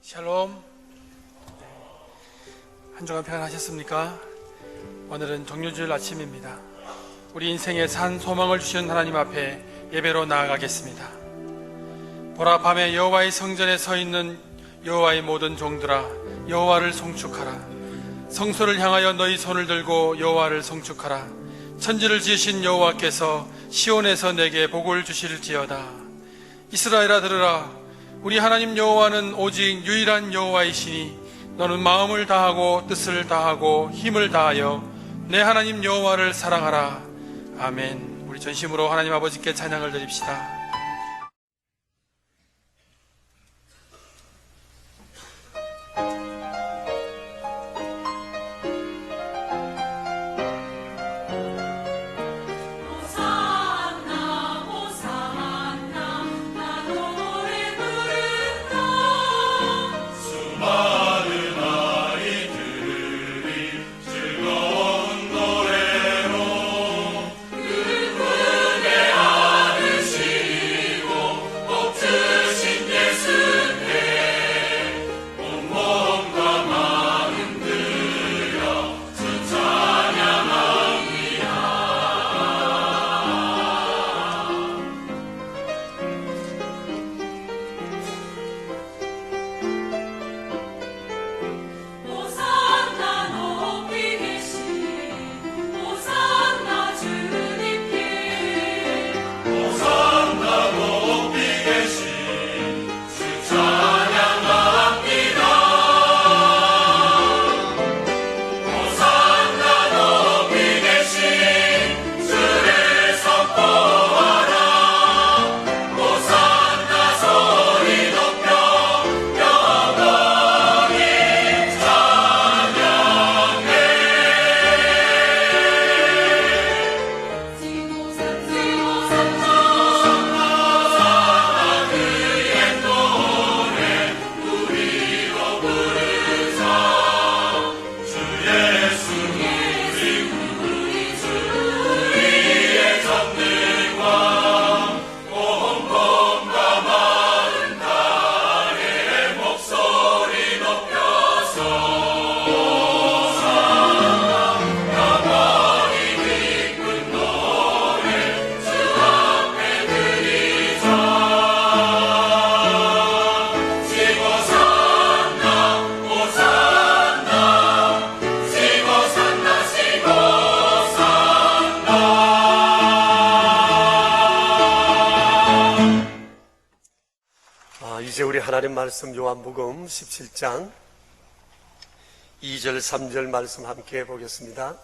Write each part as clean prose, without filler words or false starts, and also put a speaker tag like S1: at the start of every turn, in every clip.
S1: 샬롬. 한 주간 평안하셨습니까? 오늘은 종료주일 아침입니다. 우리 인생에 산 소망을 주시는 하나님 앞에 예배로 나아가겠습니다. 보라, 밤에 여호와의 성전에 서 있는 여호와의 모든 종들아, 여호와를 송축하라. 성소를 향하여 너희 손을 들고 여호와를 송축하라. 천지를 지으신 여호와께서 시온에서 내게 복을 주실지어다. 이스라엘아, 들으라. 우리 하나님 여호와는 오직 유일한 여호와이시니 너는 마음을 다하고 뜻을 다하고 힘을 다하여 내 하나님 여호와를 사랑하라. 아멘. 우리 전심으로 하나님 아버지께 찬양을 드립시다.
S2: 이제 우리 하나님 말씀 요한복음 17장 2절 3절 말씀 함께 보겠습니다.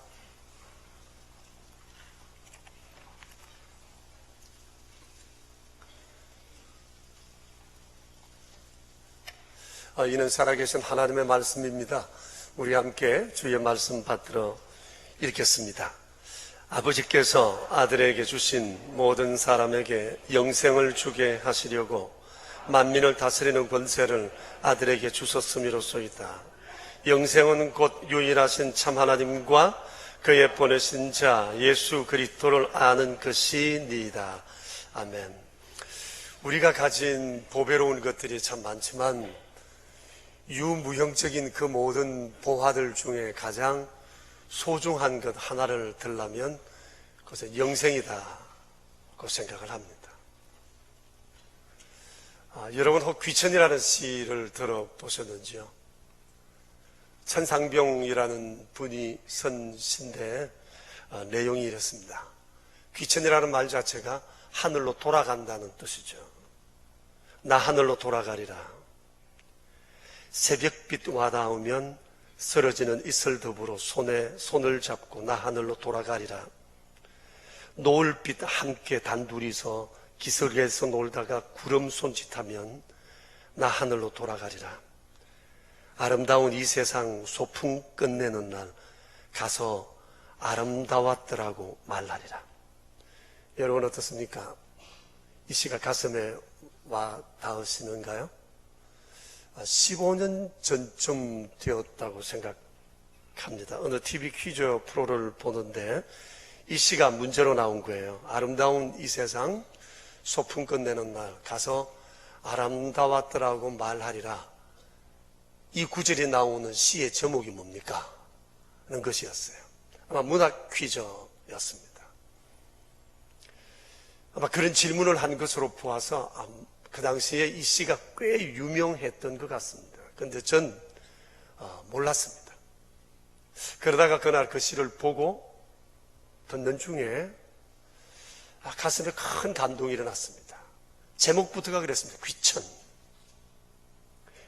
S2: 이는 살아계신 하나님의 말씀입니다. 우리 함께 주의 말씀 받들어 읽겠습니다. 아버지께서 아들에게 주신 모든 사람에게 영생을 주게 하시려고 만민을 다스리는 권세를 아들에게 주셨음이로소이다. 영생은 곧 유일하신 참 하나님과 그의 보내신 자 예수 그리스도를 아는 것이니이다. 아멘. 우리가 가진 보배로운 것들이 참 많지만 유무형적인 그 모든 보화들 중에 가장 소중한 것 하나를 들라면 그것은 영생이다고 생각을 합니다. 여러분 혹 귀천이라는 시를 들어보셨는지요? 천상병이라는 분이 쓴 시인데 내용이 이렇습니다. 귀천이라는 말 자체가 하늘로 돌아간다는 뜻이죠. 나 하늘로 돌아가리라. 새벽빛 와닿으면 쓰러지는 이슬더불어 손에 손을 잡고 나 하늘로 돌아가리라. 노을빛 함께 단둘이서 기슭에서 놀다가 구름 손짓하면 나 하늘로 돌아가리라. 아름다운 이 세상 소풍 끝내는 날 가서 아름다웠더라고 말하리라. 여러분 어떻습니까? 이 시가 가슴에 와 닿으시는가요? 15년 전쯤 되었다고 생각합니다. 어느 TV 퀴즈 프로를 보는데 이 시가 문제로 나온 거예요. 아름다운 이 세상 소풍 끝내는 날 가서 아름다웠더라고 말하리라. 이 구절이 나오는 시의 제목이 뭡니까? 하는 것이었어요. 아마 문학 퀴즈였습니다. 아마 그런 질문을 한 것으로 보아서 그 당시에 이 시가 꽤 유명했던 것 같습니다. 그런데 전 몰랐습니다. 그러다가 그날 그 시를 보고 듣는 중에 가슴에 큰 감동이 일어났습니다. 제목부터가 그랬습니다. 귀천.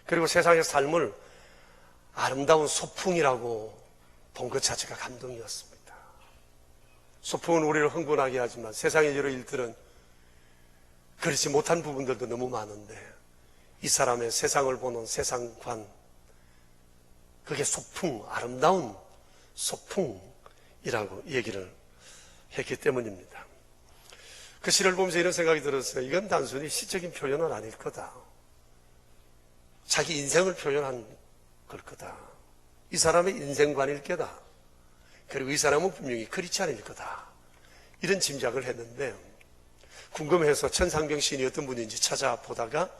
S2: 그리고 세상의 삶을 아름다운 소풍이라고 본 것 자체가 감동이었습니다. 소풍은 우리를 흥분하게 하지만 세상의 여러 일들은 그렇지 못한 부분들도 너무 많은데 이 사람의 세상을 보는 세상관, 그게 소풍, 아름다운 소풍이라고 얘기를 했기 때문입니다. 그 시를 보면서 이런 생각이 들었어요. 이건 단순히 시적인 표현은 아닐 거다. 자기 인생을 표현한 걸 거다. 이 사람의 인생관일 거다. 그리고 이 사람은 분명히 크리스찬일 거다. 이런 짐작을 했는데 궁금해서 천상병 시인이 어떤 분인지 찾아보다가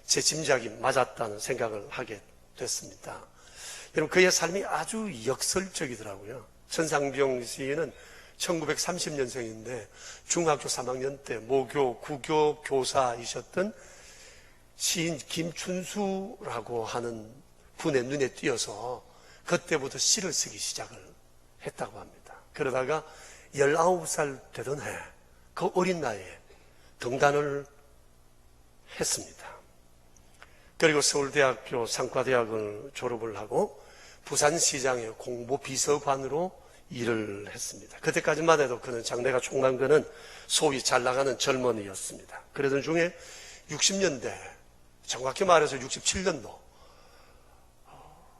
S2: 제 짐작이 맞았다는 생각을 하게 됐습니다. 여러분, 그의 삶이 아주 역설적이더라고요. 천상병 시인은 1930년생인데 중학교 3학년 때 모교, 구교 교사이셨던 시인 김춘수라고 하는 분의 눈에 띄어서 그때부터 시를 쓰기 시작을 했다고 합니다. 그러다가 19살 되던 해, 그 어린 나이에 등단을 했습니다. 그리고 서울대학교 상과대학을 졸업을 하고 부산시장의 공보비서관으로 일을 했습니다. 그때까지만 해도 그는 장래가 촉망 그는 소위 잘 나가는 젊은이였습니다. 그러던 중에 60년대, 정확히 말해서 67년도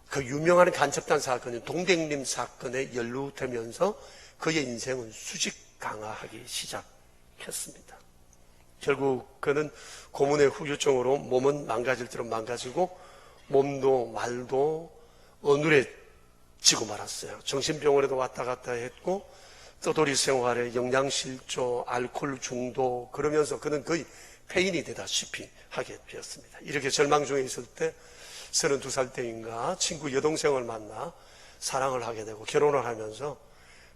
S2: 그 유명한 간첩단 사건인 동백림 사건에 연루되면서 그의 인생은 수직 강화하기 시작했습니다. 결국 그는 고문의 후유증으로 몸은 망가질 대로 망가지고 몸도 말도 어눌해지고 말았어요. 정신병원에도 왔다 갔다 했고 떠돌이 생활에 영양실조, 알코올 중독, 그러면서 그는 거의 폐인이 되다시피 하게 되었습니다. 이렇게 절망 중에 있을 때 32살 때인가 친구 여동생을 만나 사랑을 하게 되고 결혼을 하면서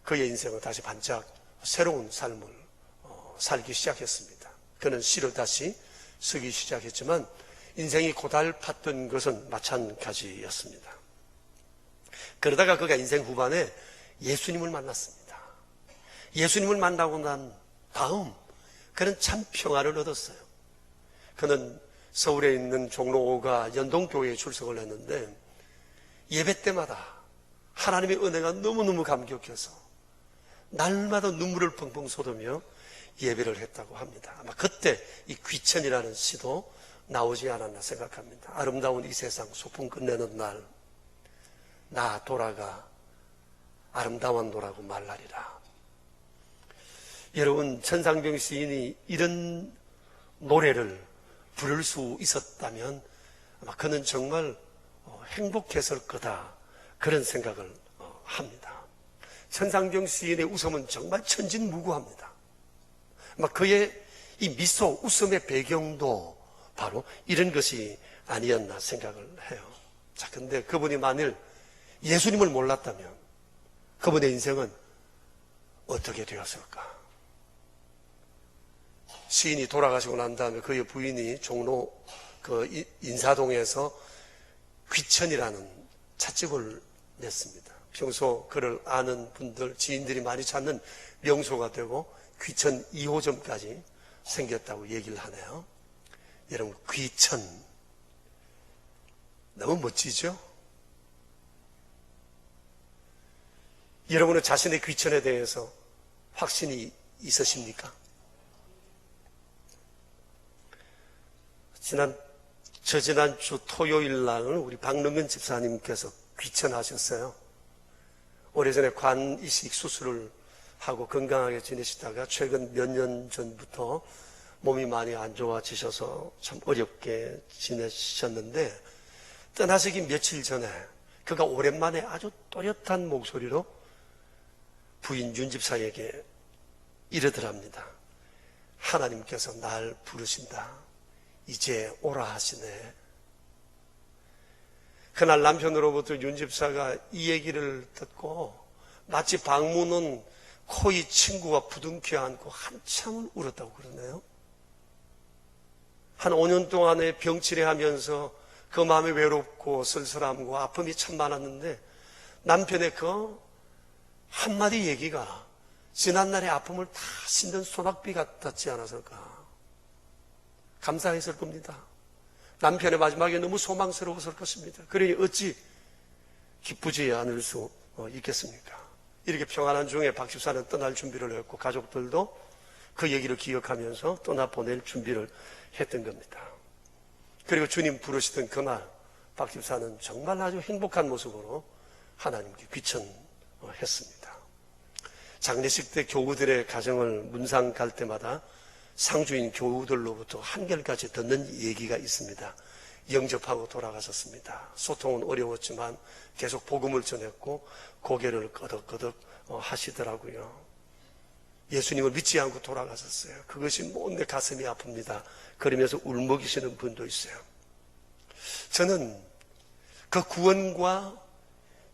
S2: 그의 인생은 다시 반짝 새로운 삶을 살기 시작했습니다. 그는 시를 다시 쓰기 시작했지만 인생이 고달팠던 것은 마찬가지였습니다. 그러다가 그가 인생 후반에 예수님을 만났습니다. 예수님을 만나고 난 다음 그는 참 평화를 얻었어요. 그는 서울에 있는 종로 5가 연동교회에 출석을 했는데 예배 때마다 하나님의 은혜가 너무너무 감격해서 날마다 눈물을 펑펑 쏟으며 예배를 했다고 합니다. 아마 그때 이 귀천이라는 시도 나오지 않았나 생각합니다. 아름다운 이 세상 소풍 끝내는 날 나 돌아가 아름다웠노라고 말하리라. 여러분, 천상병 시인이 이런 노래를 부를 수 있었다면 아마 그는 정말 행복했을 거다, 그런 생각을 합니다. 천상병 시인의 웃음은 정말 천진무구합니다. 아마 그의 이 미소, 웃음의 배경도 바로 이런 것이 아니었나 생각을 해요. 자, 근데 그분이 만일 예수님을 몰랐다면 그분의 인생은 어떻게 되었을까? 시인이 돌아가시고 난 다음에 그의 부인이 종로 그 인사동에서 귀천이라는 찻집을 냈습니다. 평소 그를 아는 분들, 지인들이 많이 찾는 명소가 되고 귀천 2호점까지 생겼다고 얘기를 하네요. 여러분, 귀천 너무 멋지죠? 여러분은 자신의 귀천에 대해서 확신이 있으십니까? 저지난주 토요일 날 우리 박능근 집사님께서 귀천하셨어요. 오래전에 관 이식 수술을 하고 건강하게 지내시다가 최근 몇 년 전부터 몸이 많이 안 좋아지셔서 참 어렵게 지내셨는데 떠나시기 며칠 전에 그가 오랜만에 아주 또렷한 목소리로 부인 윤 집사에게 이러더랍니다. 하나님께서 날 부르신다. 이제 오라 하시네. 그날 남편으로부터 윤 집사가 이 얘기를 듣고 마치 방문 온 코이 친구와 부둥켜 안고 한참을 울었다고 그러네요. 한 5년 동안에 병치레 하면서 그 마음이 외롭고 쓸쓸함과 아픔이 참 많았는데 남편의 그 한마디 얘기가 지난날의 아픔을 다 씻는 소낙비 같았지 않았을까. 감사했을 겁니다. 남편의 마지막에 너무 소망스러웠을 것입니다. 그러니 어찌 기쁘지 않을 수 있겠습니까? 이렇게 평안한 중에 박 집사는 떠날 준비를 했고 가족들도 그 얘기를 기억하면서 떠나보낼 준비를 했던 겁니다. 그리고 주님 부르시던 그날 박 집사는 정말 아주 행복한 모습으로 하나님께 귀천했습니다. 장례식 때 교우들의 가정을 문상 갈 때마다 상주인 교우들로부터 한결같이 듣는 얘기가 있습니다. 영접하고 돌아가셨습니다. 소통은 어려웠지만 계속 복음을 전했고 고개를 끄덕끄덕 하시더라고요. 예수님을 믿지 않고 돌아가셨어요. 그것이 뭐 내 가슴이 아픕니다. 그러면서 울먹이시는 분도 있어요. 저는 그 구원과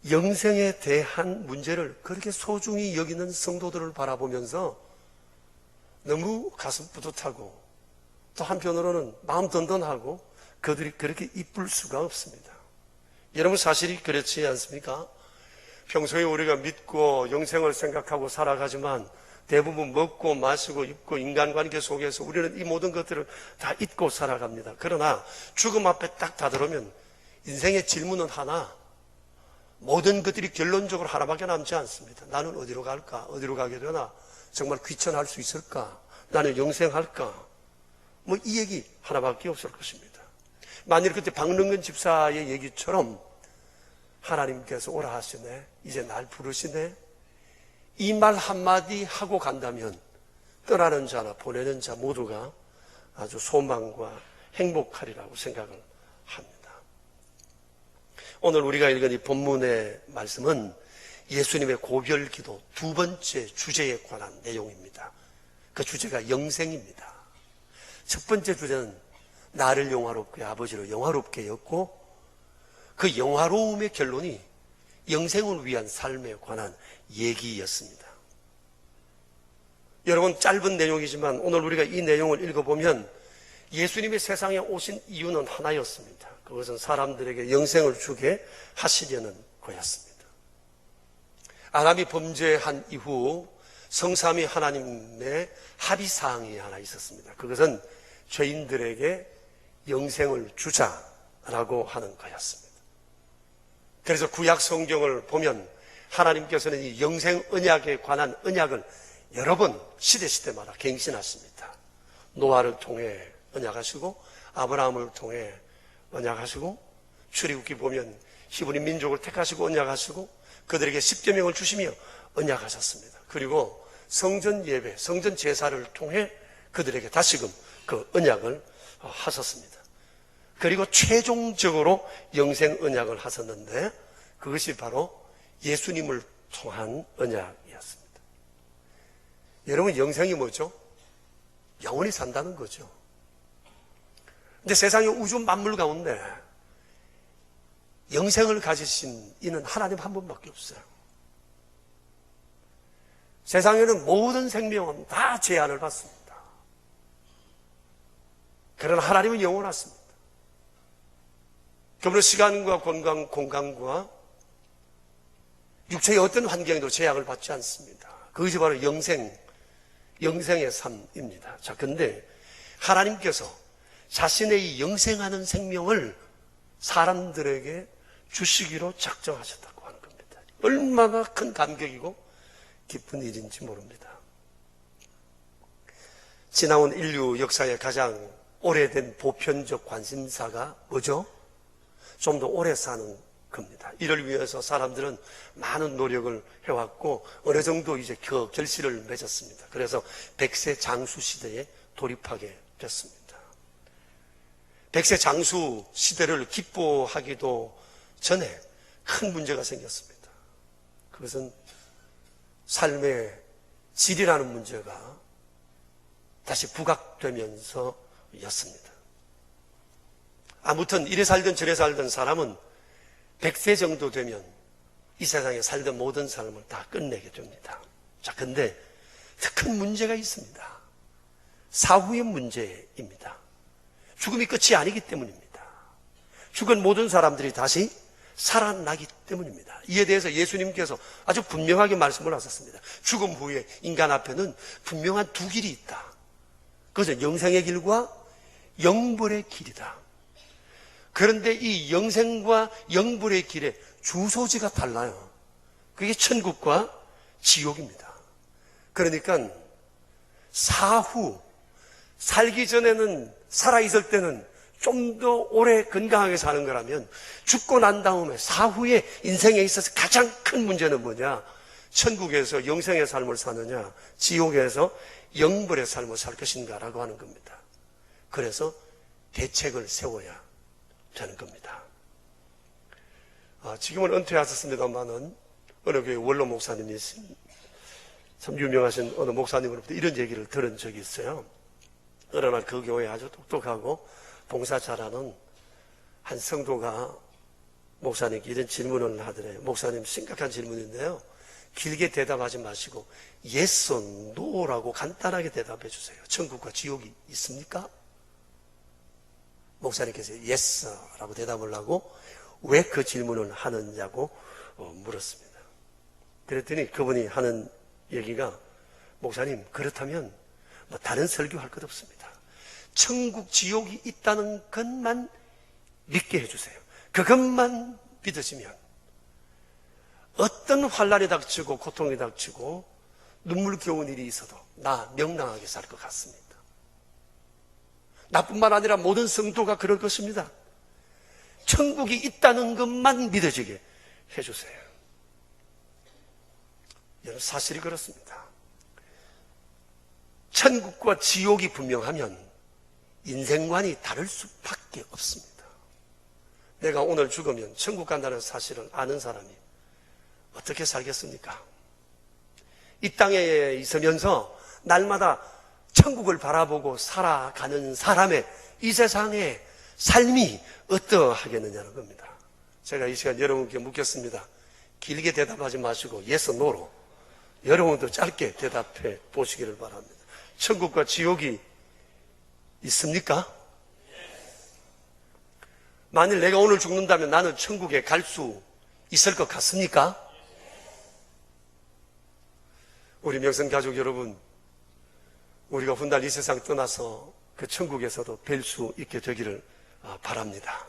S2: 영생에 대한 문제를 그렇게 소중히 여기는 성도들을 바라보면서 너무 가슴 뿌듯하고 또 한편으로는 마음 든든하고 그들이 그렇게 이쁠 수가 없습니다. 여러분 사실이 그렇지 않습니까? 평소에 우리가 믿고 영생을 생각하고 살아가지만 대부분 먹고 마시고 입고 인간관계 속에서 우리는 이 모든 것들을 다 잊고 살아갑니다. 그러나 죽음 앞에 딱 다다르면 인생의 질문은 하나, 모든 것들이 결론적으로 하나밖에 남지 않습니다. 나는 어디로 갈까? 어디로 가게 되나? 정말 귀천할 수 있을까? 나는 영생할까? 뭐 이 얘기 하나밖에 없을 것입니다. 만일 그때 박능근 집사의 얘기처럼 하나님께서 오라 하시네, 이제 날 부르시네, 이 말 한마디 하고 간다면 떠나는 자나 보내는 자 모두가 아주 소망과 행복하리라고 생각을 합니다. 오늘 우리가 읽은 이 본문의 말씀은 예수님의 고별기도 두 번째 주제에 관한 내용입니다. 그 주제가 영생입니다. 첫 번째 주제는 나를 영화롭게 아버지를 영화롭게 였고 그 영화로움의 결론이 영생을 위한 삶에 관한 얘기였습니다. 여러분 짧은 내용이지만 오늘 우리가 이 내용을 읽어보면 예수님이 세상에 오신 이유는 하나였습니다. 그것은 사람들에게 영생을 주게 하시려는 거였습니다. 아담이 범죄한 이후 성삼위 하나님의 합의사항이 하나 있었습니다. 그것은 죄인들에게 영생을 주자라고 하는 거였습니다. 그래서 구약 성경을 보면 하나님께서는 이 영생 언약에 관한 언약을 여러 번 시대마다 갱신하십니다. 노아를 통해 언약하시고 아브라함을 통해 언약하시고 출애굽기 보면 히브리 민족을 택하시고 언약하시고 그들에게 십계명을 주시며 언약하셨습니다. 그리고 성전 예배, 성전 제사를 통해 그들에게 다시금 그 언약을 하셨습니다. 그리고 최종적으로 영생 언약을 하셨는데 그것이 바로 예수님을 통한 언약이었습니다. 여러분 영생이 뭐죠? 영원히 산다는 거죠. 근데 세상의 우주 만물 가운데 영생을 가지신 이는 하나님 한 분밖에 없어요. 세상에는 모든 생명은 다 제한을 받습니다. 그러나 하나님은 영원하십니다. 그러므로 시간과 공간과 육체의 어떤 환경에도 제약을 받지 않습니다. 그것이 바로 영생의 삶입니다. 자, 근데 하나님께서 자신의 이 영생하는 생명을 사람들에게 주시기로 작정하셨다고 하는 겁니다. 얼마나 큰 감격이고 기쁜 일인지 모릅니다. 지나온 인류 역사의 가장 오래된 보편적 관심사가 뭐죠? 좀 더 오래 사는 겁니다. 이를 위해서 사람들은 많은 노력을 해왔고 어느 정도 이제 결실을 맺었습니다. 그래서 100세 장수 시대에 돌입하게 됐습니다. 100세 장수 시대를 기뻐하기도 전에 큰 문제가 생겼습니다. 그것은 삶의 질이라는 문제가 다시 부각되면서였습니다. 아무튼 이래 살던 저래 살던 사람은 100세 정도 되면 이 세상에 살던 모든 삶을 다 끝내게 됩니다. 자, 근데 큰 문제가 있습니다. 사후의 문제입니다. 죽음이 끝이 아니기 때문입니다. 죽은 모든 사람들이 다시 살아나기 때문입니다. 이에 대해서 예수님께서 아주 분명하게 말씀을 하셨습니다. 죽음 후에 인간 앞에는 분명한 두 길이 있다. 그것은 영생의 길과 영벌의 길이다. 그런데 이 영생과 영벌의 길의 주소지가 달라요. 그게 천국과 지옥입니다. 그러니까 사후, 살기 전에는, 살아있을 때는 좀 더 오래 건강하게 사는 거라면 죽고 난 다음에 사후에 인생에 있어서 가장 큰 문제는 뭐냐? 천국에서 영생의 삶을 사느냐, 지옥에서 영벌의 삶을 살 것인가라고 하는 겁니다. 그래서 대책을 세워야 되는 겁니다. 지금은 은퇴하셨습니다만은 어느 교회 원로 목사님이신 참 유명하신 어느 목사님으로부터 이런 얘기를 들은 적이 있어요. 어느 날 그 교회에 아주 똑똑하고 봉사 잘하는 한 성도가 목사님께 이런 질문을 하더래요. 목사님, 심각한 질문인데요, 길게 대답하지 마시고 yes or no라고 간단하게 대답해 주세요. 천국과 지옥이 있습니까? 목사님께서 yes라고 대답을 하고 왜 그 질문을 하느냐고 물었습니다. 그랬더니 그분이 하는 얘기가, 목사님, 그렇다면 뭐 다른 설교할 것 없습니다. 천국, 지옥이 있다는 것만 믿게 해주세요. 그것만 믿으시면 어떤 환난이 닥치고 고통이 닥치고 눈물겨운 일이 있어도 나 명랑하게 살 것 같습니다. 나뿐만 아니라 모든 성도가 그럴 것입니다. 천국이 있다는 것만 믿어지게 해주세요. 여러분, 사실이 그렇습니다. 천국과 지옥이 분명하면 인생관이 다를 수밖에 없습니다. 내가 오늘 죽으면 천국 간다는 사실을 아는 사람이 어떻게 살겠습니까? 이 땅에 있으면서 날마다 천국을 바라보고 살아가는 사람의 이 세상의 삶이 어떠하겠느냐는 겁니다. 제가 이 시간 여러분께 묻겠습니다. 길게 대답하지 마시고 yes, no로 여러분도 짧게 대답해 보시기를 바랍니다. 천국과 지옥이 있습니까? 만일 내가 오늘 죽는다면 나는 천국에 갈 수 있을 것 같습니까? 우리 명성 가족 여러분, 우리가 훗날 이 세상 떠나서 그 천국에서도 뵐 수 있게 되기를 바랍니다.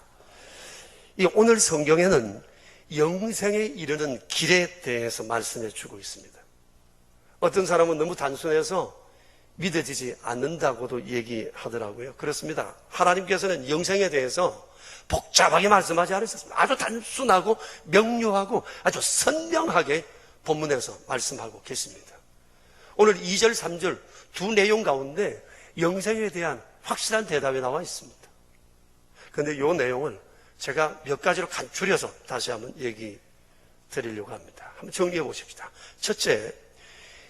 S2: 이 오늘 성경에는 영생에 이르는 길에 대해서 말씀해 주고 있습니다. 어떤 사람은 너무 단순해서 믿어지지 않는다고도 얘기하더라고요. 그렇습니다. 하나님께서는 영생에 대해서 복잡하게 말씀하지 않으셨습니다. 아주 단순하고 명료하고 아주 선명하게 본문에서 말씀하고 계십니다. 오늘 2절, 3절 두 내용 가운데 영생에 대한 확실한 대답이 나와 있습니다. 그런데 이 내용을 제가 몇 가지로 간추려서 다시 한번 얘기 드리려고 합니다. 한번 정리해 보십시다. 첫째,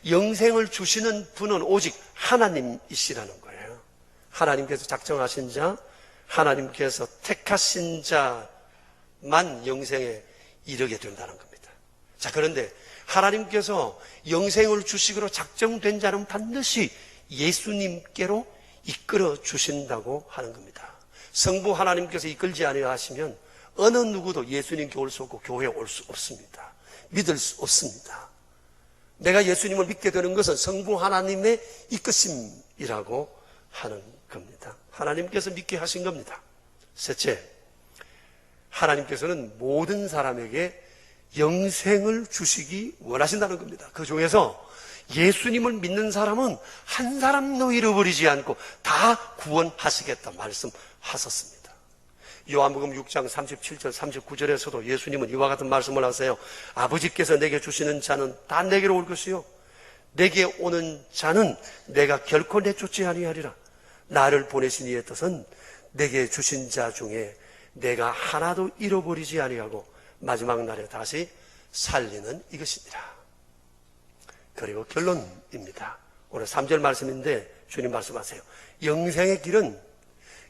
S2: 영생을 주시는 분은 오직 하나님이시라는 거예요. 하나님께서 작정하신 자, 하나님께서 택하신 자만 영생에 이르게 된다는 겁니다. 자, 그런데 하나님께서 영생을 주시기로 작정된 자는 반드시 예수님께로 이끌어 주신다고 하는 겁니다. 성부 하나님께서 이끌지 아니하 하시면 어느 누구도 예수님께 올 수 없고 교회에 올 수 없습니다. 믿을 수 없습니다. 내가 예수님을 믿게 되는 것은 성부 하나님의 이끄심이라고 하는 겁니다. 하나님께서 믿게 하신 겁니다. 셋째, 하나님께서는 모든 사람에게 영생을 주시기 원하신다는 겁니다. 그 중에서 예수님을 믿는 사람은 한 사람도 잃어버리지 않고 다 구원하시겠다 말씀하셨습니다. 요한복음 6장 37절 39절에서도 예수님은 이와 같은 말씀을 하세요. 아버지께서 내게 주시는 자는 다 내게로 올 것이요 내게 오는 자는 내가 결코 내쫓지 아니하리라. 나를 보내신 이의 뜻은 내게 주신 자 중에 내가 하나도 잃어버리지 아니하고 마지막 날에 다시 살리는 이것이니라. 그리고 결론입니다. 오늘 3절 말씀인데 주님 말씀하세요. 영생의 길은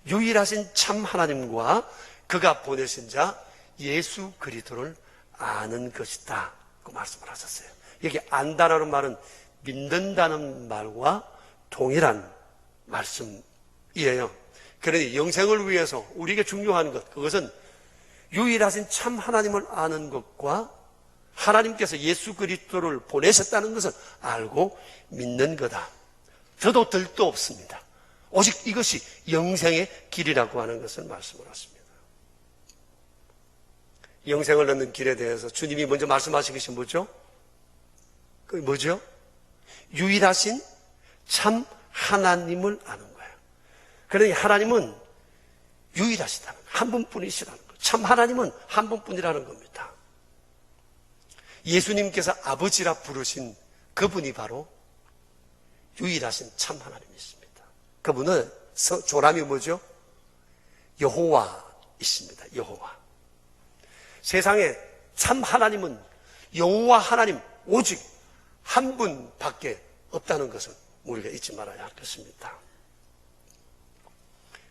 S2: 유일하신 참 하나님과 그가 보내신 자 예수 그리스도를 아는 것이다 그 말씀을 하셨어요. 여기 안다라는 말은 믿는다는 말과 동일한 말씀이에요. 그러니 영생을 위해서 우리에게 중요한 것, 그것은 유일하신 참 하나님을 아는 것과 하나님께서 예수 그리스도를 보내셨다는 것을 알고 믿는 거다. 더도 덜도 없습니다. 오직 이것이 영생의 길이라고 하는 것을 말씀을 하십니다. 영생을 얻는 길에 대해서 주님이 먼저 말씀하신 것이 뭐죠? 그게 뭐죠? 유일하신 참 하나님을 아는 거예요. 그러니 하나님은 유일하시다는 거예요. 한 분뿐이시라는 거예요. 참 하나님은 한 분뿐이라는 겁니다. 예수님께서 아버지라 부르신 그분이 바로 유일하신 참 하나님이십니다. 그분은 조람이 뭐죠? 여호와이십니다. 여호와. 세상에 참 하나님은 여호와 하나님 오직 한 분밖에 없다는 것을 우리가 잊지 말아야 할 것입니다.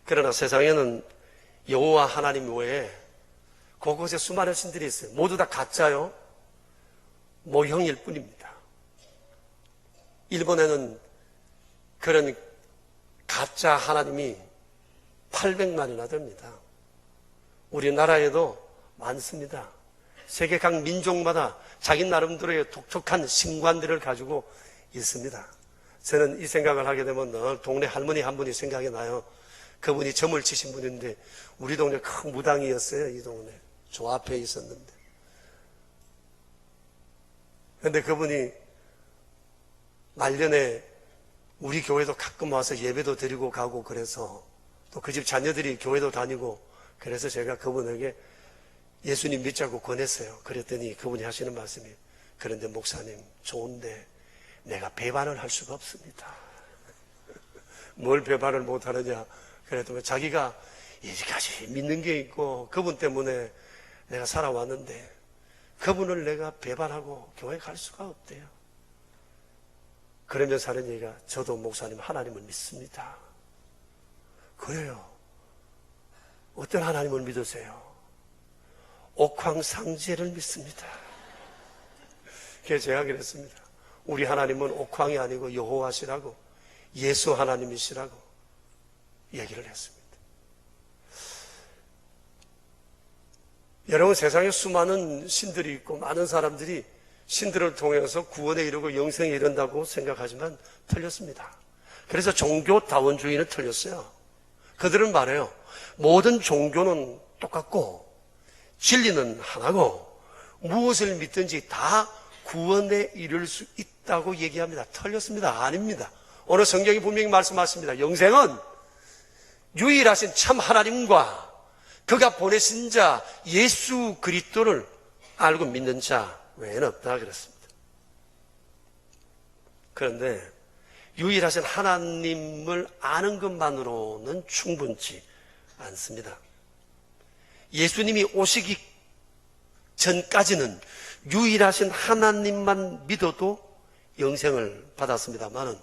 S2: 그러나 세상에는 여호와 하나님 외에 곳곳에 수많은 신들이 있어요. 모두 다 가짜요, 모형일 뿐입니다. 일본에는 그런 가짜 하나님이 800만이나 됩니다. 우리나라에도 많습니다. 세계 각 민족마다 자기 나름대로의 독특한 신관들을 가지고 있습니다. 저는 이 생각을 하게 되면 늘 동네 할머니 한 분이 생각이 나요. 그분이 점을 치신 분인데 우리 동네 큰 무당이었어요. 이 동네 저 앞에 있었는데, 그런데 그분이 말년에 우리 교회도 가끔 와서 예배도 드리고 가고, 그래서 또 그 집 자녀들이 교회도 다니고, 그래서 제가 그분에게 예수님 믿자고 권했어요. 그랬더니 그분이 하시는 말씀이, 그런데 목사님 좋은데 내가 배반을 할 수가 없습니다. 뭘 배반을 못하느냐? 그래도 자기가 이제까지 믿는 게 있고 그분 때문에 내가 살아왔는데 그분을 내가 배반하고 교회 갈 수가 없대요. 그러면서 하는 얘기가, 저도 목사님 하나님을 믿습니다. 그래요. 어떤 하나님을 믿으세요? 옥황상제를 믿습니다. 그래서 제가 그랬습니다. 우리 하나님은 옥황이 아니고 여호와시라고, 예수 하나님이시라고 얘기를 했습니다. 여러분, 세상에 수많은 신들이 있고 많은 사람들이 신들을 통해서 구원에 이르고 영생에 이른다고 생각하지만 틀렸습니다. 그래서 종교다원주의는 틀렸어요. 그들은 말해요. 모든 종교는 똑같고 진리는 하나고 무엇을 믿든지 다 구원에 이를 수 있다고 얘기합니다. 틀렸습니다. 아닙니다. 오늘 성경이 분명히 말씀하십니다. 영생은 유일하신 참 하나님과 그가 보내신 자 예수 그리스도를 알고 믿는 자 외에는 없다 그랬습니다. 그런데 유일하신 하나님을 아는 것만으로는 충분치 않습니다. 예수님이 오시기 전까지는 유일하신 하나님만 믿어도 영생을 받았습니다만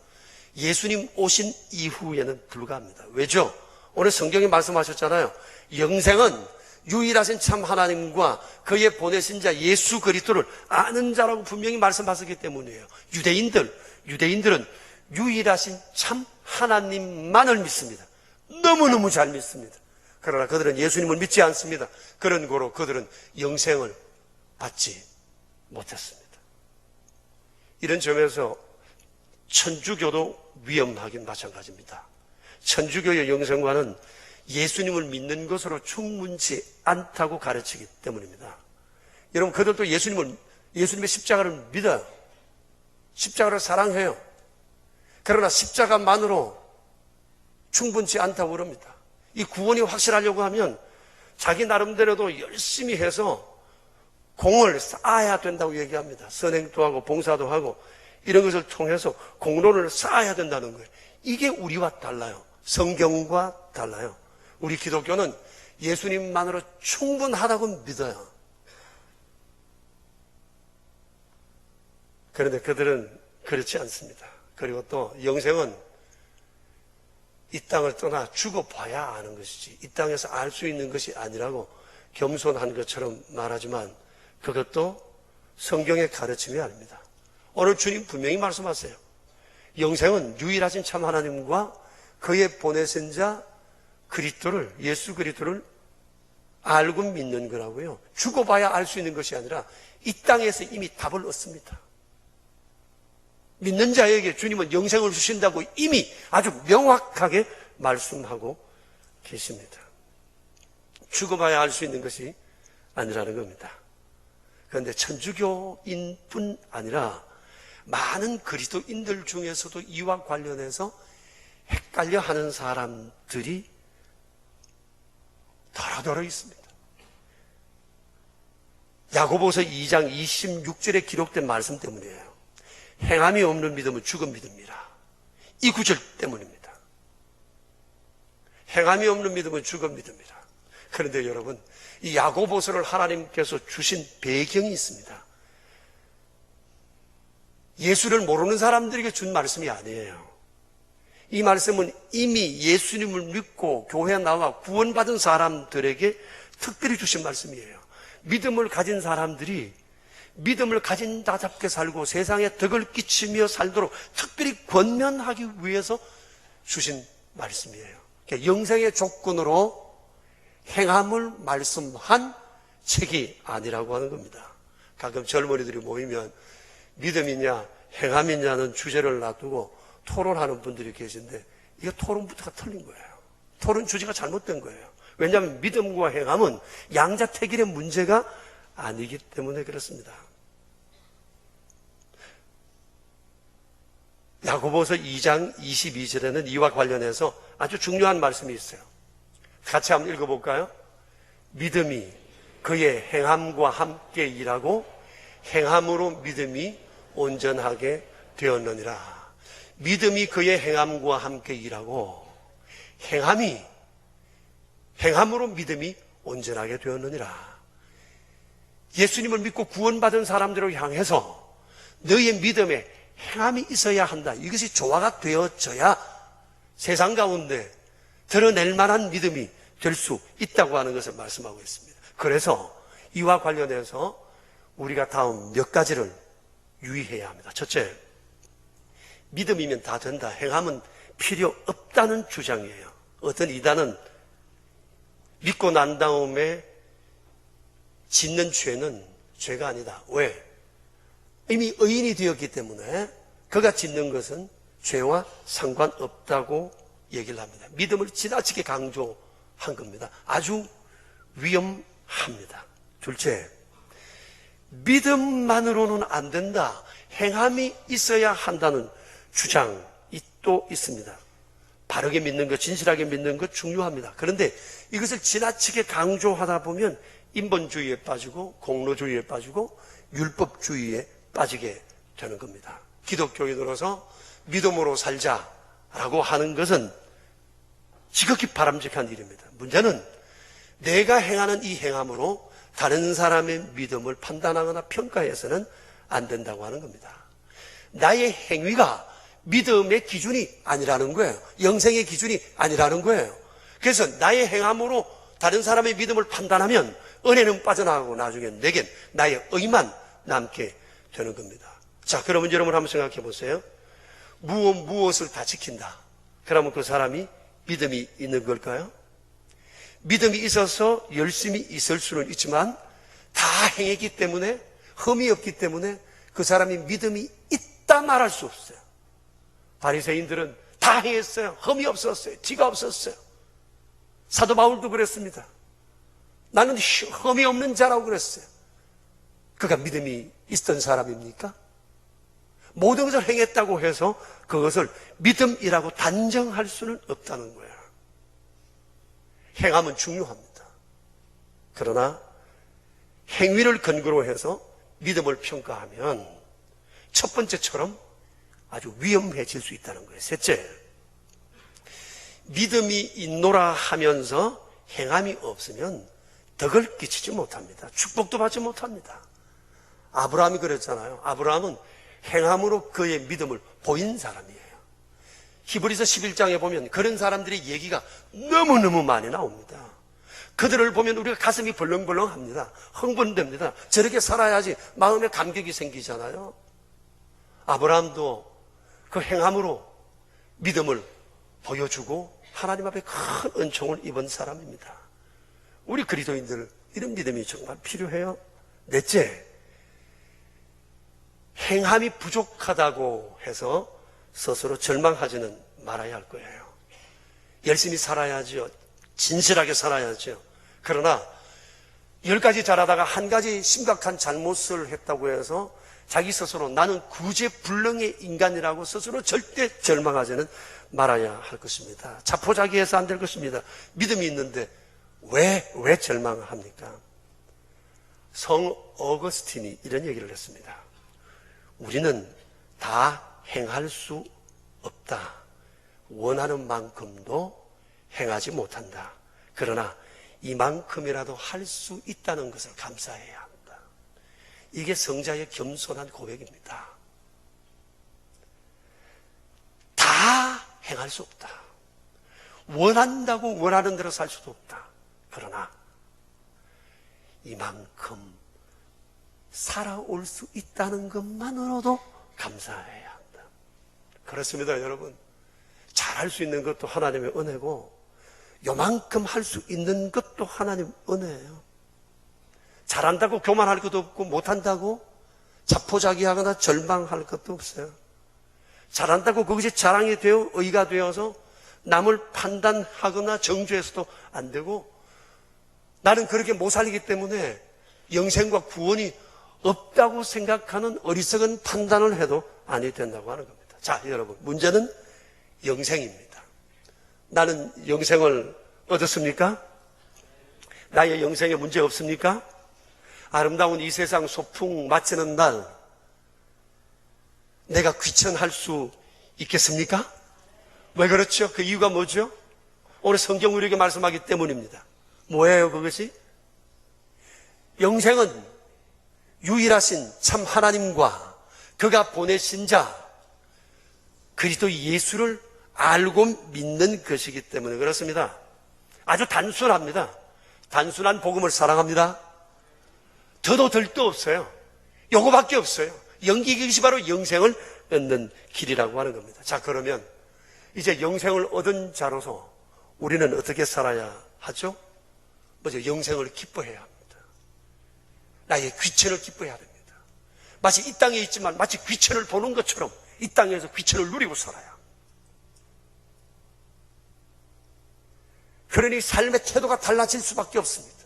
S2: 예수님 오신 이후에는 불가합니다. 왜죠? 오늘 성경이 말씀하셨잖아요. 영생은 유일하신 참 하나님과 그의 보내신 자 예수 그리스도를 아는 자라고 분명히 말씀하셨기 때문이에요. 유대인들은 유일하신 참 하나님만을 믿습니다. 너무너무 잘 믿습니다. 그러나 그들은 예수님을 믿지 않습니다. 그런 거로 그들은 영생을 받지 못했습니다. 이런 점에서 천주교도 위험하긴 마찬가지입니다. 천주교의 영생관은 예수님을 믿는 것으로 충분치 않다고 가르치기 때문입니다. 여러분, 그들도 예수님의 십자가를 믿어요. 십자가를 사랑해요. 그러나 십자가만으로 충분치 않다고 그럽니다. 이 구원이 확실하려고 하면 자기 나름대로도 열심히 해서 공을 쌓아야 된다고 얘기합니다. 선행도 하고 봉사도 하고 이런 것을 통해서 공로를 쌓아야 된다는 거예요. 이게 우리와 달라요. 성경과 달라요. 우리 기독교는 예수님만으로 충분하다고 믿어요. 그런데 그들은 그렇지 않습니다. 그리고 또 영생은 이 땅을 떠나 죽어봐야 아는 것이지 이 땅에서 알 수 있는 것이 아니라고 겸손한 것처럼 말하지만 그것도 성경의 가르침이 아닙니다. 오늘 주님 분명히 말씀하세요. 영생은 유일하신 참 하나님과 그의 보내신 자 그리스도를, 예수 그리스도를 알고 믿는 거라고요. 죽어봐야 알 수 있는 것이 아니라 이 땅에서 이미 답을 얻습니다. 믿는 자에게 주님은 영생을 주신다고 이미 아주 명확하게 말씀하고 계십니다. 죽어봐야 알 수 있는 것이 아니라는 겁니다. 그런데 천주교인뿐 아니라 많은 그리스도인들 중에서도 이와 관련해서 헷갈려 하는 사람들이 더러더러 있습니다. 야고보서 2장 26절에 기록된 말씀 때문이에요. 행함이 없는 믿음은 죽은 믿음이라. 이 구절 때문입니다. 행함이 없는 믿음은 죽은 믿음이라. 그런데 여러분, 이 야고보서를 하나님께서 주신 배경이 있습니다. 예수를 모르는 사람들에게 준 말씀이 아니에요. 이 말씀은 이미 예수님을 믿고 교회에 나와 구원받은 사람들에게 특별히 주신 말씀이에요. 믿음을 가진 사람들이 믿음을 가진 자답게 살고 세상에 덕을 끼치며 살도록 특별히 권면하기 위해서 주신 말씀이에요. 그러니까 영생의 조건으로 행함을 말씀한 책이 아니라고 하는 겁니다. 가끔 젊은이들이 모이면 믿음이냐 행함이냐는 주제를 놔두고 토론하는 분들이 계신데 이거 토론부터가 틀린 거예요. 토론 주제가 잘못된 거예요. 왜냐하면 믿음과 행함은 양자택일의 문제가 아니기 때문에 그렇습니다. 야고보서 2장 22절에는 이와 관련해서 아주 중요한 말씀이 있어요. 같이 한번 읽어볼까요? 믿음이 그의 행함과 함께 일하고 행함으로 믿음이 온전하게 되었느니라. 믿음이 그의 행함과 함께 일하고 행함으로 믿음이 온전하게 되었느니라. 예수님을 믿고 구원받은 사람들을 향해서 너희의 믿음에 행함이 있어야 한다. 이것이 조화가 되어져야 세상 가운데 드러낼 만한 믿음이 될 수 있다고 하는 것을 말씀하고 있습니다. 그래서 이와 관련해서 우리가 다음 몇 가지를 유의해야 합니다. 첫째, 믿음이면 다 된다. 행함은 필요 없다는 주장이에요. 어떤 이단은 믿고 난 다음에 짓는 죄는 죄가 아니다. 왜? 이미 의인이 되었기 때문에 그가 짓는 것은 죄와 상관없다고 얘기를 합니다. 믿음을 지나치게 강조한 겁니다. 아주 위험합니다. 둘째, 믿음만으로는 안 된다. 행함이 있어야 한다는 주장이 또 있습니다. 바르게 믿는 것, 진실하게 믿는 것 중요합니다. 그런데 이것을 지나치게 강조하다 보면 인본주의에 빠지고 공로주의에 빠지고 율법주의에 빠지게 되는 겁니다. 기독교인으로서 믿음으로 살자라고 하는 것은 지극히 바람직한 일입니다. 문제는 내가 행하는 이 행함으로 다른 사람의 믿음을 판단하거나 평가해서는 안 된다고 하는 겁니다. 나의 행위가 믿음의 기준이 아니라는 거예요. 영생의 기준이 아니라는 거예요. 그래서 나의 행함으로 다른 사람의 믿음을 판단하면 은혜는 빠져나가고 나중에 내겐 나의 의만 남게 되는 겁니다. 자, 그러면 여러분 한번 생각해 보세요. 무엇을 다 지킨다. 그러면 그 사람이 믿음이 있는 걸까요? 믿음이 있어서 열심히 있을 수는 있지만 다 행했기 때문에 흠이 없기 때문에 그 사람이 믿음이 있다 말할 수 없어요. 바리새인들은 다 행했어요. 흠이 없었어요. 티가 없었어요. 사도 바울도 그랬습니다. 나는 흠이 없는 자라고 그랬어요. 그가 믿음이 있던 사람입니까? 모든 것을 행했다고 해서 그것을 믿음이라고 단정할 수는 없다는 거예요. 행함은 중요합니다. 그러나 행위를 근거로 해서 믿음을 평가하면 첫 번째처럼 아주 위험해질 수 있다는 거예요. 셋째, 믿음이 있노라 하면서 행함이 없으면 덕을 끼치지 못합니다. 축복도 받지 못합니다. 아브라함이 그랬잖아요. 아브라함은 행함으로 그의 믿음을 보인 사람이에요. 히브리서 11장에 보면 그런 사람들의 얘기가 너무너무 많이 나옵니다. 그들을 보면 우리가 가슴이 벌렁벌렁합니다. 흥분됩니다. 저렇게 살아야지 마음에 감격이 생기잖아요. 아브라함도 그 행함으로 믿음을 보여주고 하나님 앞에 큰 은총을 입은 사람입니다. 우리 그리스도인들 이런 믿음이 정말 필요해요. 넷째, 행함이 부족하다고 해서 스스로 절망하지는 말아야 할 거예요. 열심히 살아야죠. 진실하게 살아야죠. 그러나 10가지 잘하다가 한 가지 심각한 잘못을 했다고 해서 자기 스스로 나는 구제불능의 인간이라고 스스로 절대 절망하지는 말아야 할 것입니다. 자포자기해서 안 될 것입니다. 믿음이 있는데 왜 절망합니까? 성 어거스틴이 이런 얘기를 했습니다. 우리는 다 행할 수 없다. 원하는 만큼도 행하지 못한다. 그러나 이만큼이라도 할 수 있다는 것을 감사해야 한다. 이게 성자의 겸손한 고백입니다. 다 행할 수 없다. 원한다고 원하는 대로 살 수도 없다. 그러나 이만큼 살아올 수 있다는 것만으로도 감사해야 한다. 그렇습니다, 여러분. 잘할 수 있는 것도 하나님의 은혜고 요만큼 할 수 있는 것도 하나님 은혜예요. 잘한다고 교만할 것도 없고 못한다고 자포자기하거나 절망할 것도 없어요. 잘한다고 그것이 자랑이 되어 의가 되어서 남을 판단하거나 정죄해서도 안 되고 나는 그렇게 못 살기 때문에 영생과 구원이 없다고 생각하는 어리석은 판단을 해도 아니 된다고 하는 겁니다. 자, 여러분, 문제는 영생입니다. 나는 영생을 얻었습니까? 나의 영생에 문제 없습니까? 아름다운 이 세상 소풍 마치는 날 내가 귀천할 수 있겠습니까? 왜 그렇죠? 그 이유가 뭐죠? 오늘 성경 우리에게 말씀하기 때문입니다. 뭐예요 그것이? 영생은 유일하신 참 하나님과 그가 보내신 자 그리스도 예수를 알고 믿는 것이기 때문에 그렇습니다. 아주 단순합니다. 단순한 복음을 사랑합니다. 더도 덜도 없어요. 요거밖에 없어요. 이것이 바로 영생을 얻는 길이라고 하는 겁니다. 자, 그러면 이제 영생을 얻은 자로서 우리는 어떻게 살아야 하죠? 먼저 영생을 기뻐해야 합니다. 나의 귀천을 기뻐해야 됩니다. 마치 이 땅에 있지만 마치 귀천을 보는 것처럼 이 땅에서 귀천을 누리고 살아야. 그러니 삶의 태도가 달라질 수밖에 없습니다.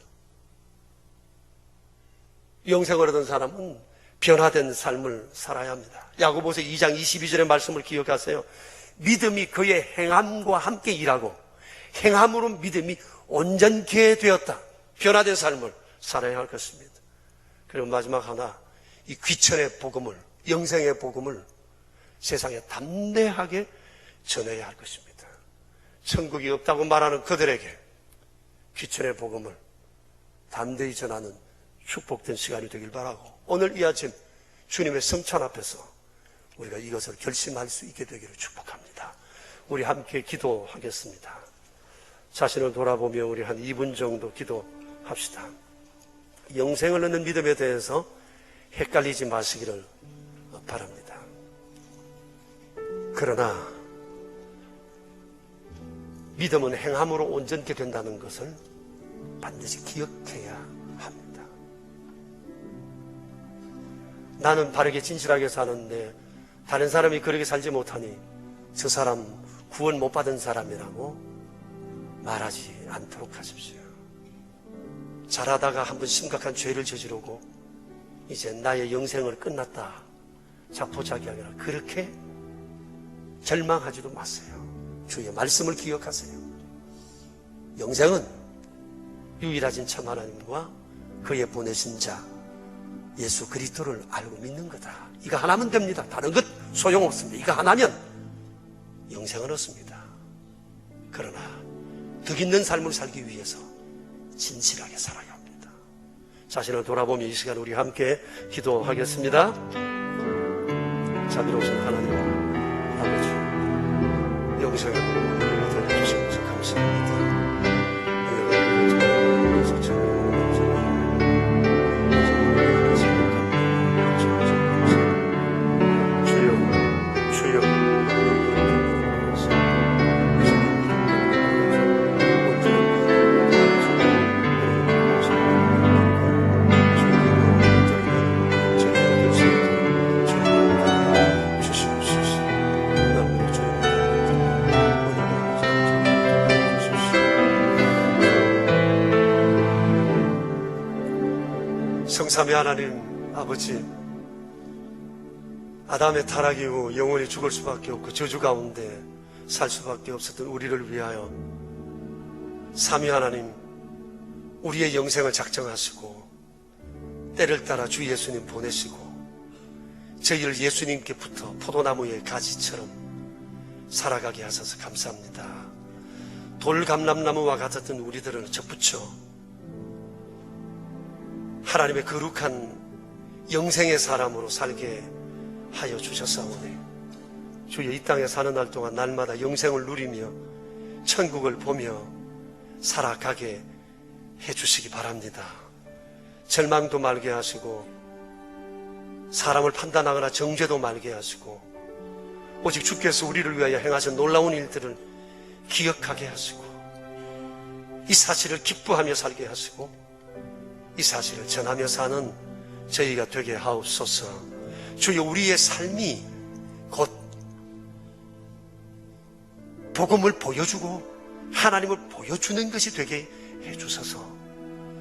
S2: 영생을 얻은 사람은 변화된 삶을 살아야 합니다. 야고보서 2장 22절의 말씀을 기억하세요. 믿음이 그의 행함과 함께 일하고 행함으로 믿음이 온전케 되었다. 변화된 삶을 살아야 할 것입니다. 그리고 마지막 하나, 이 귀천의 복음을, 영생의 복음을 세상에 담대하게 전해야 할 것입니다. 천국이 없다고 말하는 그들에게 귀천의 복음을 담대히 전하는 축복된 시간이 되길 바라고 오늘 이 아침 주님의 성찬 앞에서 우리가 이것을 결심할 수 있게 되기를 축복합니다. 우리 함께 기도하겠습니다. 자신을 돌아보며 우리 한 2분 정도 기도합시다. 영생을 얻는 믿음에 대해서 헷갈리지 마시기를 바랍니다. 그러나 믿음은 행함으로 온전케 된다는 것을 반드시 기억해야 합니다. 나는 바르게 진실하게 사는데 다른 사람이 그렇게 살지 못하니 저 사람 구원 못 받은 사람이라고 말하지 않도록 하십시오. 잘하다가 한번 심각한 죄를 저지르고 이제 나의 영생을 끝났다 자포자기하거나 그렇게 절망하지도 마세요. 주의 말씀을 기억하세요. 영생은 유일하신 참 하나님과 그의 보내신 자 예수 그리스도를 알고 믿는 거다. 이거 하나면 됩니다. 다른 것 소용없습니다. 이거 하나면 영생을 얻습니다. 그러나 덕 있는 삶을 살기 위해서 진실하게 살아야 합니다. 자신을 돌아보며 이 시간 우리 함께 기도하겠습니다. 자비로우신 하나님 아버지, 영생의 복음을 우리에게 전해주신 것을 감사합니다. 성삼위 하나님 아버지, 아담의 타락 이후 영원히 죽을 수밖에 없고 저주 가운데 살 수밖에 없었던 우리를 위하여 삼위 하나님, 우리의 영생을 작정하시고 때를 따라 주 예수님 보내시고 저희를 예수님께 붙어 포도나무의 가지처럼 살아가게 하셔서 감사합니다. 돌감람나무와 같았던 우리들을 접붙여 하나님의 거룩한 영생의 사람으로 살게 하여 주셨사오니 주여, 이 땅에 사는 날 동안 날마다 영생을 누리며 천국을 보며 살아가게 해주시기 바랍니다. 절망도 말게 하시고 사람을 판단하거나 정죄도 말게 하시고 오직 주께서 우리를 위하여 행하신 놀라운 일들을 기억하게 하시고 이 사실을 기뻐하며 살게 하시고 이 사실을 전하며 사는 저희가 되게 하옵소서. 주여, 우리의 삶이 곧 복음을 보여주고 하나님을 보여주는 것이 되게 해주셔서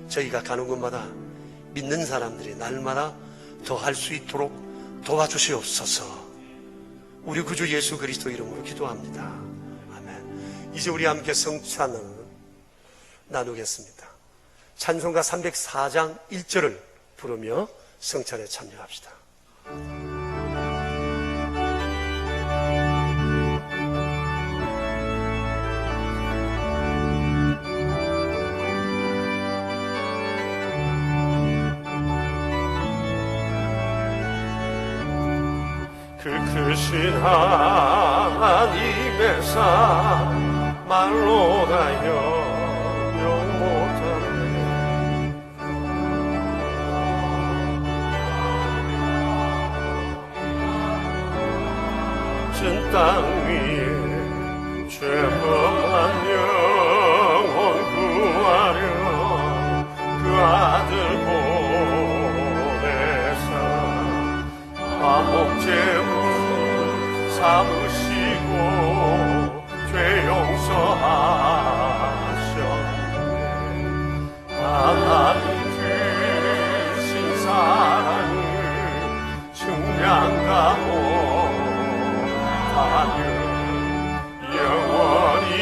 S2: 저희가 가는 곳마다 믿는 사람들이 날마다 더 할 수 있도록 도와주시옵소서. 우리 구주 예수 그리스도 이름으로 기도합니다. 아멘. 이제 우리 함께 성찬을 나누겠습니다. 찬송가 304장 1절을 부르며 성찬에 참여합시다.
S3: 그 크신 하나님의 사랑 말로 다 형용 못하네. 전 땅 위에 죄범한 영혼 구하려 그 아들 보내사 화목제물 삼으시고 죄 용서하셨네. 하나님 주신 사랑을 증량가 못하며 영원히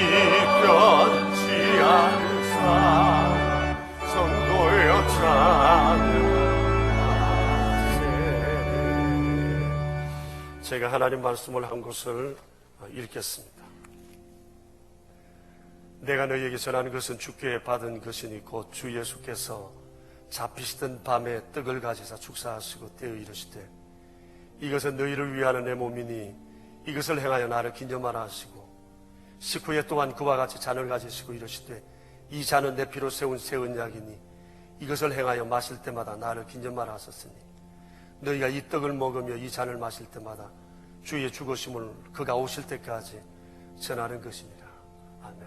S3: 변치 않을 사랑 성도여 찬양하세. 제가 하나님 말씀을 한 것을 읽겠습니다. 내가 너희에게 전하는 것은 주께 받은 것이니 곧 주 예수께서 잡히시던 밤에 떡을 가지사 축사하시고 떼어 이르시되 이것은 너희를 위하는 내 몸이니 이것을 행하여 나를 기념하라 하시고 식후에 또한 그와 같이 잔을 가지시고 이르시되 이 잔은 내 피로 세운 새 언약이니 이것을 행하여 마실 때마다 나를 기념하라 하셨으니 너희가 이 떡을 먹으며 이 잔을 마실 때마다 주의 죽으심을 그가 오실 때까지 전하는 것입니다. 아멘.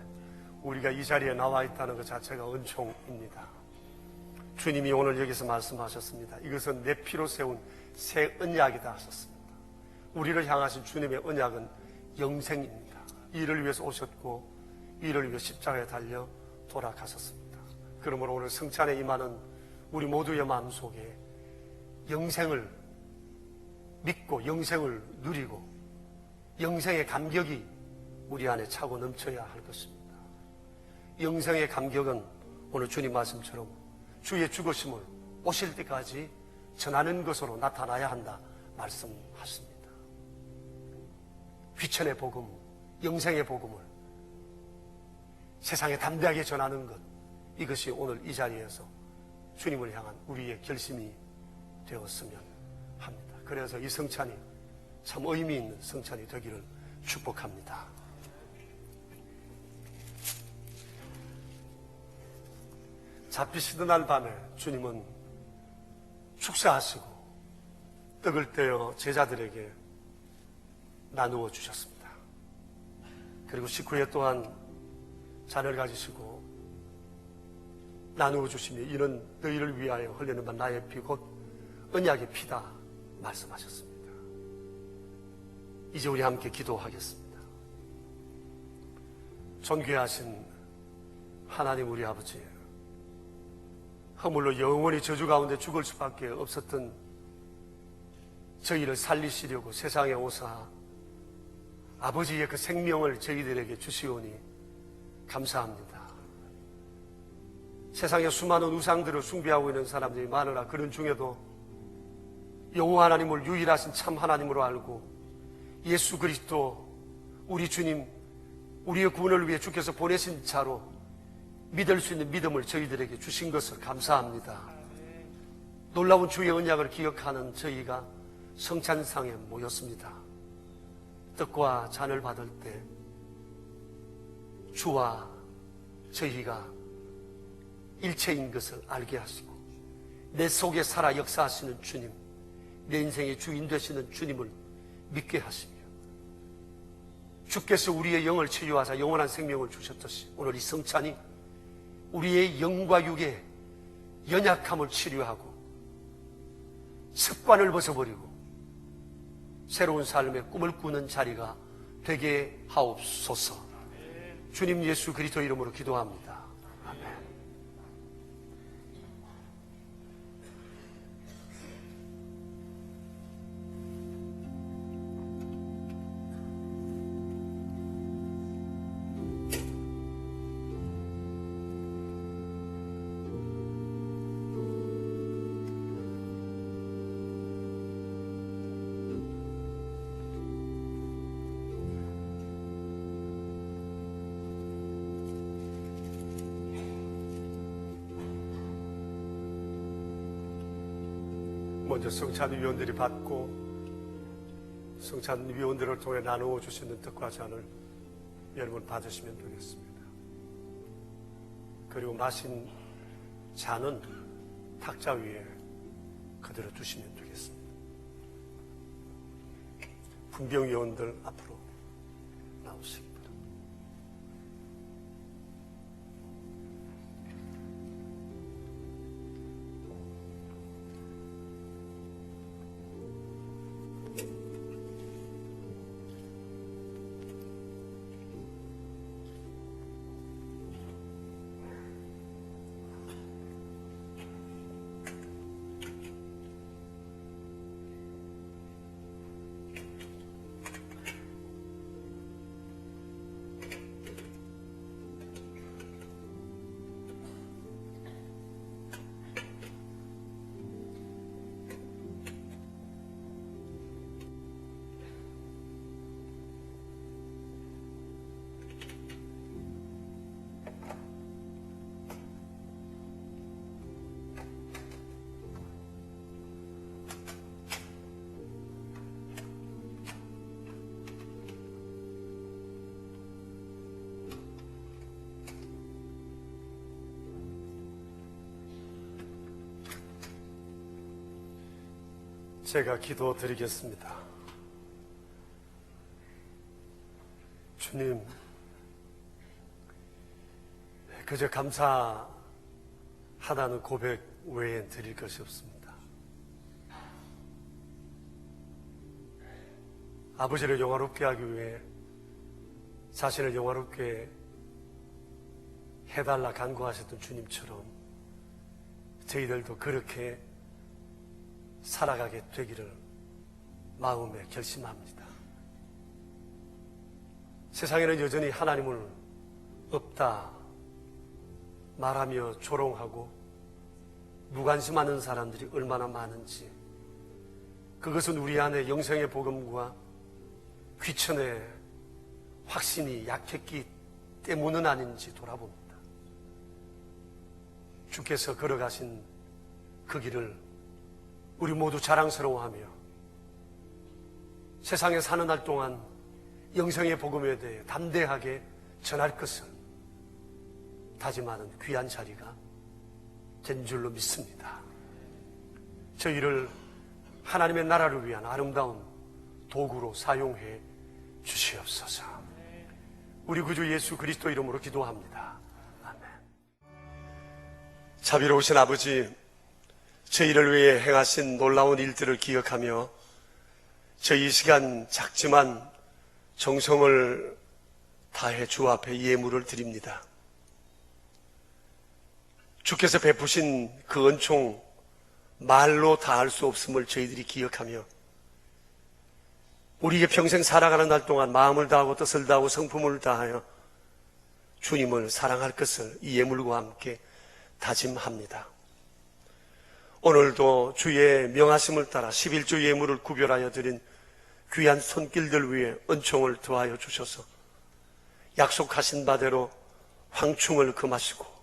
S3: 우리가 이 자리에 나와 있다는 것 자체가 은총입니다. 주님이 오늘 여기서 말씀하셨습니다. 이것은 내 피로 세운 새 언약이다 하셨습니다. 우리를 향하신 주님의 언약은 영생입니다. 이를 위해서 오셨고 이를 위해 십자가에 달려 돌아가셨습니다. 그러므로 오늘 성찬에 임하는 우리 모두의 마음속에 영생을 믿고 영생을 누리고 영생의 감격이 우리 안에 차고 넘쳐야 할 것입니다. 영생의 감격은 오늘 주님 말씀처럼 주의 죽으심을 오실 때까지 전하는 것으로 나타나야 한다 말씀하십니다. 휘천의 복음, 영생의 복음을 세상에 담대하게 전하는 것, 이것이 오늘 이 자리에서 주님을 향한 우리의 결심이 되었으면 합니다. 그래서 이 성찬이 참 의미 있는 성찬이 되기를 축복합니다. 잡히시던 날 밤에 주님은 축사하시고 떡을 떼어 제자들에게 나누어 주셨습니다. 그리고 식후에 또한 잔을 가지시고 나누어 주시며 이는 너희를 위하여 흘리는 바 나의 피 곧 언약의 피다 말씀하셨습니다. 이제 우리 함께 기도하겠습니다. 존귀하신 하나님 우리 아버지, 허물로 영원히 저주 가운데 죽을 수밖에 없었던 저희를 살리시려고 세상에 오사 아버지의 그 생명을 저희들에게 주시오니 감사합니다. 세상에 수많은 우상들을 숭배하고 있는 사람들이 많으나 그런 중에도 여호와 하나님을 유일하신 참 하나님으로 알고 예수 그리스도 우리 주님, 우리의 구원을 위해 주께서 보내신 자로 믿을 수 있는 믿음을 저희들에게 주신 것을 감사합니다. 놀라운 주의 언약을 기억하는 저희가 성찬상에 모였습니다. 떡과 잔을 받을 때 주와 저희가 일체인 것을 알게 하시고 내 속에 살아 역사하시는 주님, 내 인생의 주인 되시는 주님을 믿게 하시며 주께서 우리의 영을 치유하사 영원한 생명을 주셨듯이 오늘 이 성찬이 우리의 영과 육의 연약함을 치료하고 습관을 벗어버리고 새로운 삶의 꿈을 꾸는 자리가 되게 하옵소서. 주님 예수 그리스도 이름으로 기도합니다. 아멘. 먼저 성찬위원들이 받고 성찬위원들을 통해 나누어 주시는 떡과 잔을 여러분 받으시면 되겠습니다. 그리고 마신 잔은 탁자 위에 그대로 두시면 되겠습니다. 분병위원들 앞으로 나오시기 바랍니다. 제가 기도드리겠습니다. 주님, 그저 감사하다는 고백 외엔 드릴 것이 없습니다. 아버지를 영화롭게 하기 위해 자신을 영화롭게 해달라 간구하셨던 주님처럼 저희들도 그렇게 살아가게 되기를 마음에 결심합니다. 세상에는 여전히 하나님을 없다 말하며 조롱하고 무관심하는 사람들이 얼마나 많은지, 그것은 우리 안에 영생의 복음과 귀천의 확신이 약했기 때문은 아닌지 돌아봅니다. 주께서 걸어가신 그 길을 우리 모두 자랑스러워하며 세상에 사는 날 동안 영생의 복음에 대해 담대하게 전할 것을 다짐하는 귀한 자리가 된 줄로 믿습니다. 저희를 하나님의 나라를 위한 아름다운 도구로 사용해 주시옵소서. 우리 구주 예수 그리스도 이름으로 기도합니다. 아멘.
S2: 자비로우신 아버지, 저희를 위해 행하신 놀라운 일들을 기억하며 저희 이 시간 작지만 정성을 다해 주 앞에 예물을 드립니다. 주께서 베푸신 그 은총 말로 다할 수 없음을 저희들이 기억하며 우리에게 평생 살아가는 날 동안 마음을 다하고 뜻을 다하고 성품을 다하여 주님을 사랑할 것을 이 예물과 함께 다짐합니다. 오늘도 주의 명하심을 따라 11조 예물을 구별하여 드린 귀한 손길들 위에 은총을 더하여 주셔서 약속하신 바대로 황충을 금하시고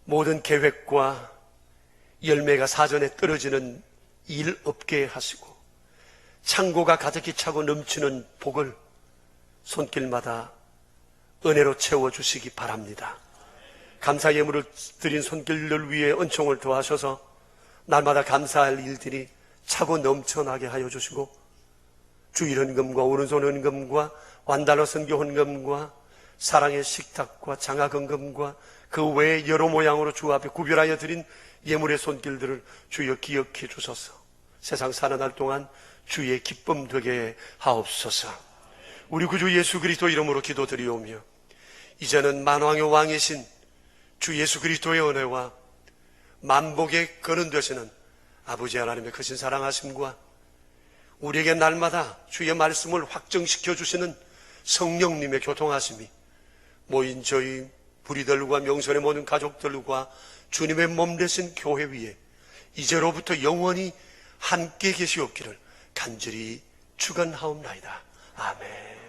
S2: 모든 계획과 열매가 사전에 떨어지는 일 없게 하시고 창고가 가득히 차고 넘치는 복을 손길마다 은혜로 채워주시기 바랍니다. 감사 예물을 드린 손길들 위에 은총을 더하셔서 날마다 감사할 일들이 차고 넘쳐나게 하여 주시고 주일 헌금과 오른손 헌금과 완달러 선교 헌금과 사랑의 식탁과 장학 헌금과 그 외에 여러 모양으로 주 앞에 구별하여 드린 예물의 손길들을 주여 기억해 주소서. 세상 사는 날 동안 주의 기쁨 되게 하옵소서. 우리 구주 예수 그리스도 이름으로 기도드리오며 이제는 만왕의 왕이신 주 예수 그리스도의 은혜와 만복의 근원 되시는 아버지 하나님의 크신 사랑하심과 우리에게 날마다 주의 말씀을 확정시켜 주시는 성령님의 교통하심이 모인 저희 부리들과 명선의 모든 가족들과 주님의 몸 되신 교회 위에 이제로부터 영원히 함께 계시옵기를 간절히 축원하옵나이다. 아멘.